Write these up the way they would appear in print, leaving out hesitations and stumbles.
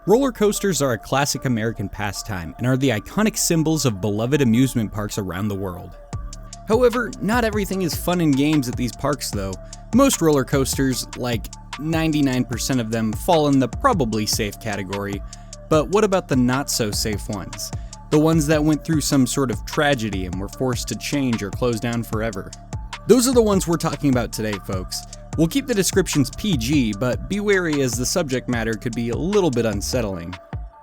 Roller coasters are a classic American pastime and are the iconic symbols of beloved amusement parks around the world. However, not everything is fun and games at these parks though. Most roller coasters, like 99% of them, fall in the probably safe category. But what about the not so safe ones? The ones that went through some sort of tragedy and were forced to change or close down forever. Those are the ones we're talking about today, folks. We'll keep the descriptions PG, but be wary as the subject matter could be a little bit unsettling.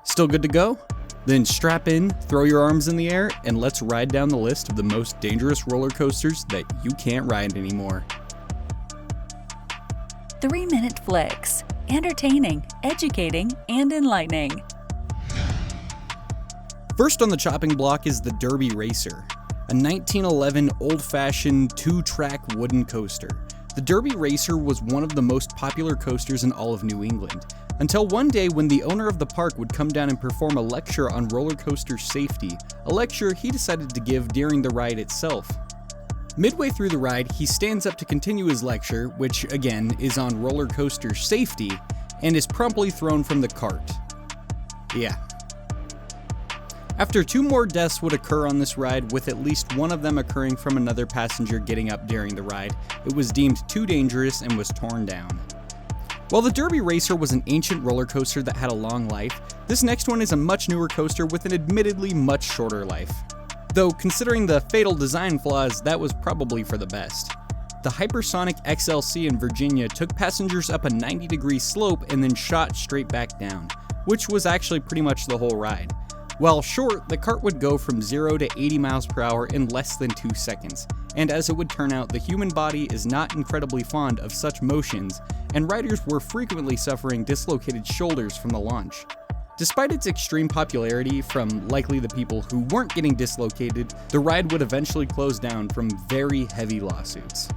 Still good to go? Then strap in, throw your arms in the air, and let's ride down the list of the most dangerous roller coasters that you can't ride anymore. 3-minute flicks. Entertaining, educating, and enlightening. First on the chopping block is the Derby Racer, a 1911 old-fashioned 2-track wooden coaster. The Derby Racer was one of the most popular coasters in all of New England, until one day when the owner of the park would come down and perform a lecture on roller coaster safety, a lecture he decided to give during the ride itself. Midway through the ride, he stands up to continue his lecture, which again is on roller coaster safety, and is promptly thrown from the cart. Yeah. After 2 more deaths would occur on this ride, with at least one of them occurring from another passenger getting up during the ride, it was deemed too dangerous and was torn down. While the Derby Racer was an ancient roller coaster that had a long life, this next one is a much newer coaster with an admittedly much shorter life. Though considering the fatal design flaws, that was probably for the best. The Hypersonic XLC in Virginia took passengers up a 90-degree slope and then shot straight back down, which was actually pretty much the whole ride. While short, the cart would go from 0 to 80 miles per hour in less than 2 seconds, and as it would turn out, the human body is not incredibly fond of such motions, and riders were frequently suffering dislocated shoulders from the launch. Despite its extreme popularity from likely the people who weren't getting dislocated, the ride would eventually close down from very heavy lawsuits.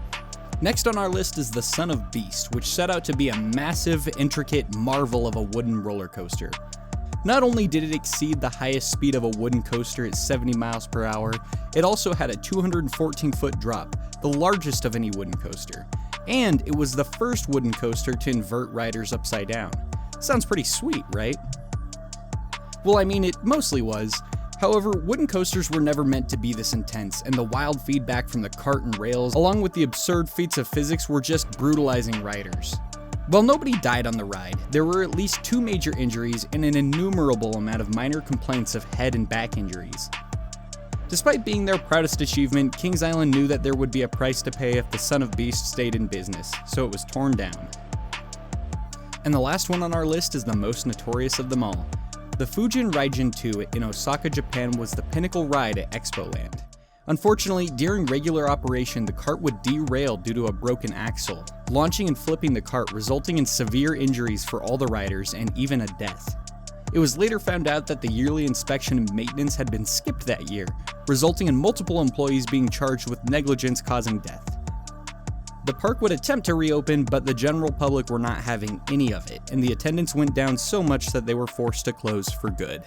Next on our list is the Son of Beast, which set out to be a massive, intricate marvel of a wooden roller coaster. Not only did it exceed the highest speed of a wooden coaster at 70 miles per hour, it also had a 214-foot drop, the largest of any wooden coaster. And it was the first wooden coaster to invert riders upside down. Sounds pretty sweet, right? Well, I mean, it mostly was. However, wooden coasters were never meant to be this intense, and the wild feedback from the cart and rails, along with the absurd feats of physics, were just brutalizing riders. While nobody died on the ride, there were at least 2 major injuries and an innumerable amount of minor complaints of head and back injuries. Despite being their proudest achievement, Kings Island knew that there would be a price to pay if the Son of Beast stayed in business, so it was torn down. And the last one on our list is the most notorious of them all. The Fujin Raijin 2 in Osaka, Japan was the Pinnacle ride at Expoland. Unfortunately, during regular operation, the cart would derail due to a broken axle, launching and flipping the cart, resulting in severe injuries for all the riders and even a death. It was later found out that the yearly inspection and maintenance had been skipped that year, resulting in multiple employees being charged with negligence causing death. The park would attempt to reopen, but the general public were not having any of it, and the attendance went down so much that they were forced to close for good.